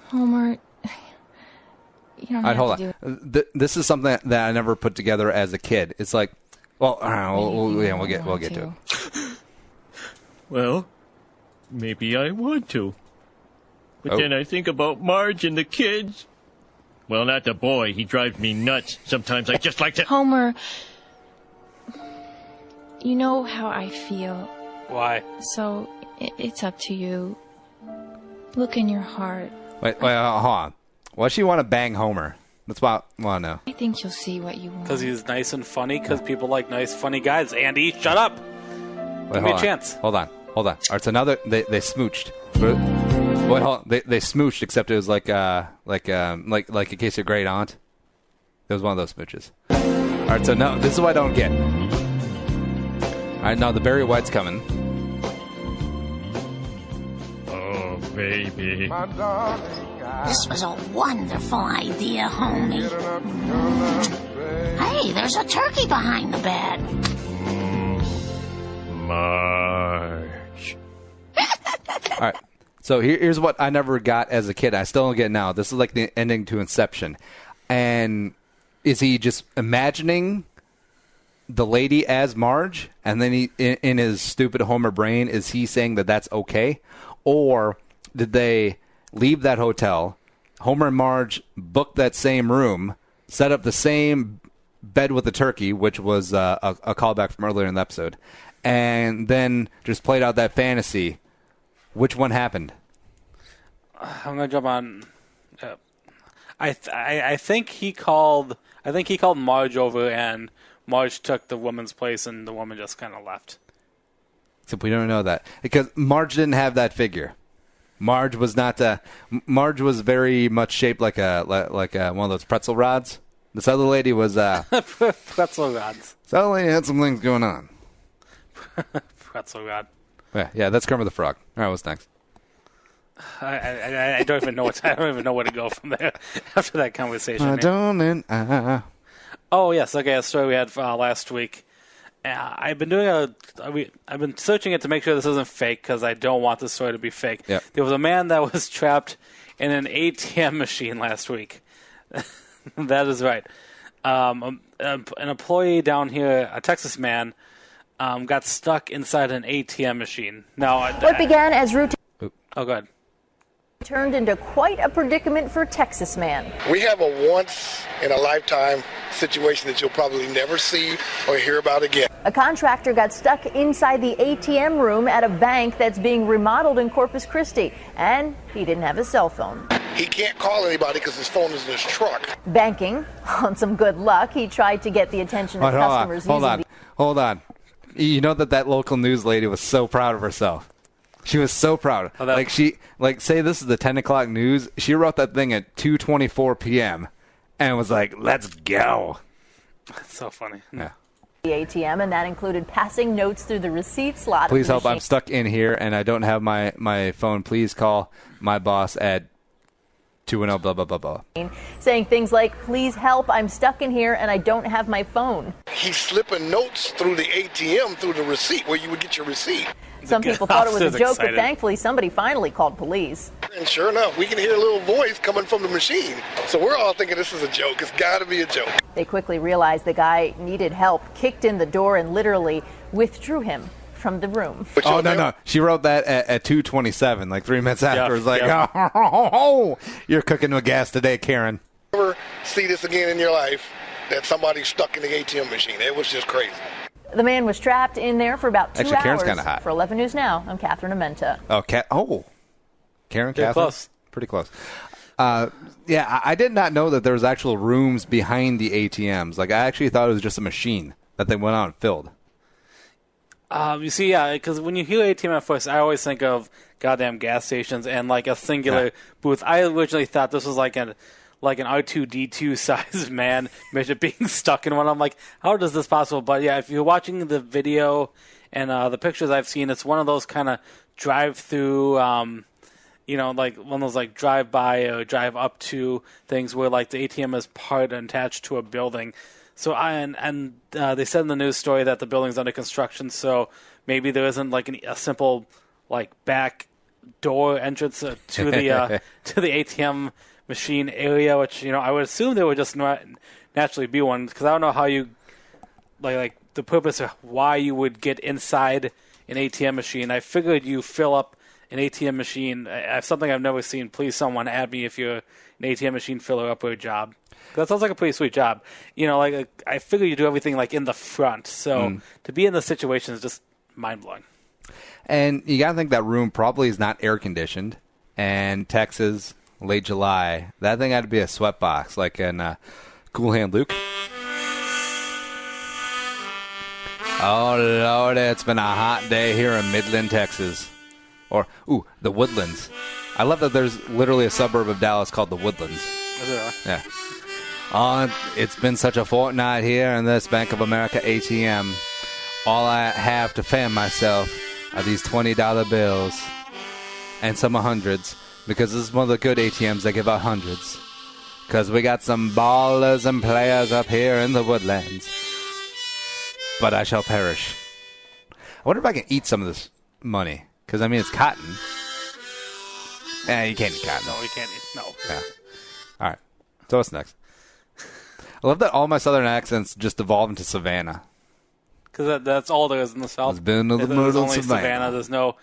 Homer, you don't have hold to on. do it. This is something that I never put together as a kid. It's like, well, we'll get to it. Well, maybe I want to. But then I think about Marge and the kids. Well, not the boy. He drives me nuts. Sometimes I just like to... Homer, you know how I feel. Why? So, it's up to you. Look in your heart. Wait, hold on. Why does she want to bang Homer? That's what I want to know. I think you'll see what you want. Because he's nice and funny, because people like nice, funny guys. Andy, shut up! Give me a chance. Hold on. All right, it's another... They smooched. Wait, hold on. They smooched, except it was like a case of great aunt. It was one of those smooches. All right, so now this is what I don't get. All right, now the Barry White's coming. Oh, baby. This was a wonderful idea, homie. Hey, there's a turkey behind the bed. Marge. All right. So here's what I never got as a kid. I still don't get now. This is like the ending to Inception. And is he just imagining the lady as Marge? And then he, in his stupid Homer brain, is he saying that that's okay? Or did they leave that hotel, Homer and Marge booked that same room, set up the same bed with the turkey, which was a callback from earlier in the episode, and then just played out that fantasy? Which one happened? I'm gonna jump on. I think he called. I think he called Marge over, and Marge took the woman's place, and the woman just kind of left. Except we don't know that because Marge didn't have that figure. Marge was not. Marge was very much shaped like one of those pretzel rods. This other lady was pretzel rods. This other lady had some things going on. Pretzel rod. Yeah, that's Kermit the Frog. All right, what's next? I don't even know what. I don't even know where to go from there after that conversation. Oh yes, okay. A story we had last week. I've been doing I've been searching it to make sure this isn't fake because I don't want this story to be fake. Yep. There was a man that was trapped in an ATM machine last week. That is right. An employee down here, a Texas man, got stuck inside an ATM machine. Now, what began as routine. Oh, go ahead. Turned into quite a predicament for a Texas man. We have a once-in-a-lifetime situation that you'll probably never see or hear about again. A contractor got stuck inside the ATM room at a bank that's being remodeled in Corpus Christi, and he didn't have a cell phone. He can't call anybody because his phone is in his truck. Banking on some good luck, he tried to get the attention of customers. Hold on. You know that local news lady was so proud of herself. She was so proud. Say this is the 10 o'clock news. She wrote that thing at 2:24 p.m. and was like, let's go. That's so funny. Yeah. The ATM, and that included passing notes through the receipt slot. Please help. I'm stuck in here and I don't have my phone. Please call my boss at 210 blah, blah, blah, blah. Saying things like, please help, I'm stuck in here and I don't have my phone. He's slipping notes through the ATM, through the receipt, where you would get your receipt. Some people thought it was a joke, but thankfully somebody finally called police. And sure enough, we can hear a little voice coming from the machine. So we're all thinking this is a joke. It's got to be a joke. They quickly realized the guy needed help, kicked in the door, and literally withdrew him from the room. Oh, no. She wrote that at 2:27, like 3 minutes after. It was like, oh, you're cooking with gas today, Karen. Never see this again in your life, that somebody's stuck in the ATM machine. It was just crazy. The man was trapped in there for about 2 Actually, Karen's hours. kinda hot. For 11 News Now, I'm Catherine Amenta. Karen, Pretty close. Pretty close. I did not know that there was actual rooms behind the ATMs. Like, I actually thought it was just a machine that they went out and filled. You see, yeah, because when you hear ATM at first, I always think of goddamn gas stations and like a singular booth. I originally thought this was like an R2-D2 size man midget being stuck in one. I'm like, how is this possible? But yeah, if you're watching the video and the pictures I've seen, it's one of those kind of drive-through, like one of those like drive-by or drive-up to things where like the ATM is part and attached to a building. So they said in the news story that the building's under construction, so maybe there isn't like a simple like back door entrance to the to the ATM machine area, which I would assume there would just naturally be one, because I don't know how you like the purpose of why you would get inside an ATM machine. I figured you fill up an ATM machine. Something I've never seen. Please, someone add me if you're an ATM machine filler upper job. That sounds like a pretty sweet job. I figure you do everything like in the front. So to be in this situation is just mind blowing. And you got to think that room probably is not air conditioned. And Texas, late July, that thing had to be a sweatbox, like in Cool Hand Luke. Oh, Lord, it's been a hot day here in Midland, Texas. Or, the Woodlands. I love that there's literally a suburb of Dallas called the Woodlands. Is it? Yeah. It's been such a fortnight here in this Bank of America ATM. All I have to fan myself are these $20 bills and some hundreds, because this is one of the good ATMs that give out hundreds. Because we got some ballers and players up here in the Woodlands. But I shall perish. I wonder if I can eat some of this money. Because, it's cotton. You can't eat cotton. No, you can't eat. No. Yeah. All right. So what's next? I love that all my southern accents just devolve into Savannah. Because that's all there is in the South. It's been to the There's middle only Savannah. There's no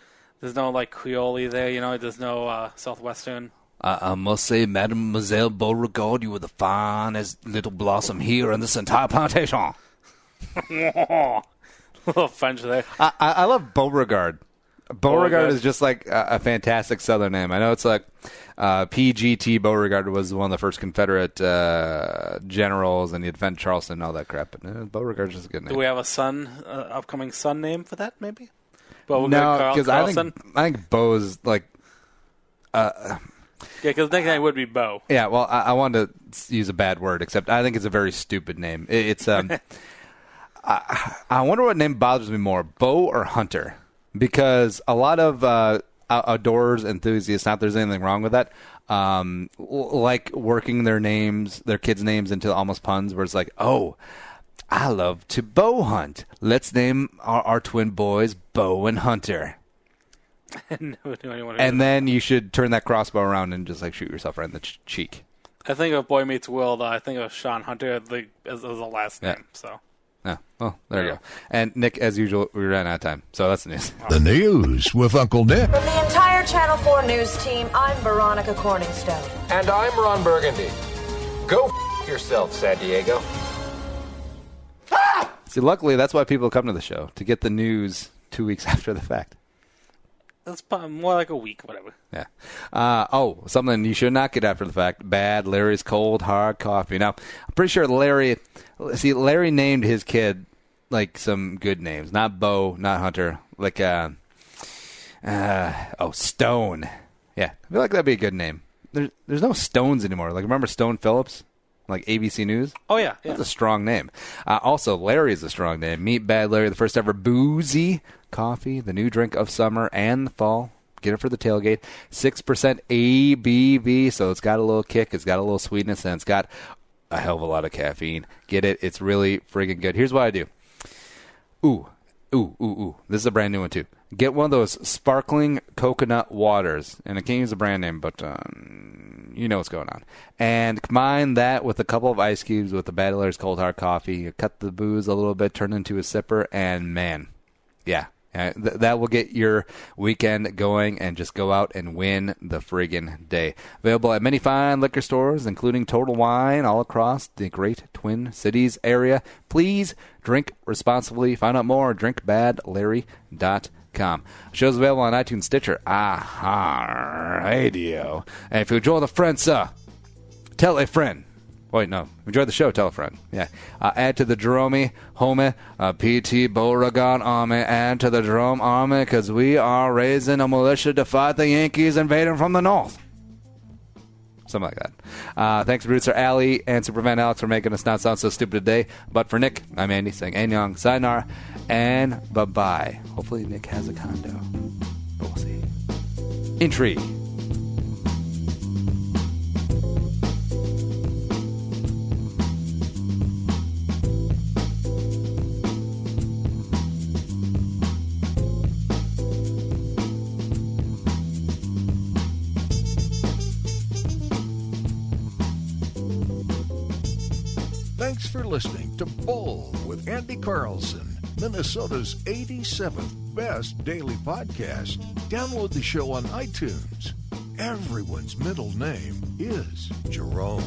like Creole there, There's no Southwestern. I must say, Mademoiselle Beauregard, you were the finest little blossom here in this entire plantation. A little French there. I love Beauregard. Beauregard is just like a fantastic Southern name. I know it's like PGT Beauregard was one of the first Confederate generals, and he defended Charleston and all that crap. But Beauregard's just a good name. Do we have a upcoming son name for that, maybe? No, because I think Beau's like... yeah, because the nickname would be Beau. Yeah, well, I wanted to use a bad word, except I think it's a very stupid name. It's I wonder what name bothers me more, Beau or Hunter? Because a lot of outdoors enthusiasts, not that there's anything wrong with that, like working their kids' names into almost puns, where it's like, oh, I love to bow hunt. Let's name our twin boys Beau and Hunter. And then you should turn that crossbow around and just like shoot yourself right in the cheek. I think of Boy Meets World. I think of Sean Hunter as the last name. So. Yeah. Oh, there you go. And Nick, as usual, we ran out of time. So that's the news. The news with Uncle Nick. From the entire Channel 4 news team, I'm Veronica Corningstone. And I'm Ron Burgundy. Go yourself, San Diego. See, luckily, that's why people come to the show, to get the news 2 weeks after the fact. That's more like a week, whatever. Yeah. Something you should not get after the fact. Bad Larry's cold, hard coffee. Now, I'm pretty sure Larry named his kid, like, some good names. Not Beau, not Hunter. Like, Stone. Yeah. I feel like that'd be a good name. There's no Stones anymore. Like, remember Stone Phillips? Like ABC News? Oh, yeah. That's a strong name. Also, Larry is a strong name. Meet Bad Larry, the first ever boozy coffee, the new drink of summer and the fall. Get it for the tailgate. 6% ABV, so it's got a little kick, it's got a little sweetness, and it's got a hell of a lot of caffeine. Get it? It's really friggin' good. Here's what I do. Ooh. This is a brand new one, too. Get one of those sparkling coconut waters. And I can't use the brand name, but you know what's going on. And combine that with a couple of ice cubes with the Bad Larry's Cold Hard Coffee. You cut the booze a little bit, turn it into a sipper, and man, yeah. That will get your weekend going, and just go out and win the friggin' day. Available at many fine liquor stores, including Total Wine, all across the great Twin Cities area. Please drink responsibly. Find out more at drinkbadlarry.com. Show's available on iTunes, Stitcher, Radio. And if you enjoy the friends, tell a friend. Wait, no. Enjoy the show. Tell a friend. Yeah. Add to the Jerome, homie, P.T. Beauregard Army. Add to the Jerome Army because we are raising a militia to fight the Yankees invading from the north. Something like that. Thanks to producer Allie and Superman Alex for making us not sound so stupid today. But for Nick, I'm Andy saying Annyeong, sayonara, and bye-bye. Hopefully Nick has a condo. But we'll see. Intrigue. Thanks for listening to Bowl with Andy Carlson, Minnesota's 87th best daily podcast. Download the show on iTunes. Everyone's middle name is Jerome.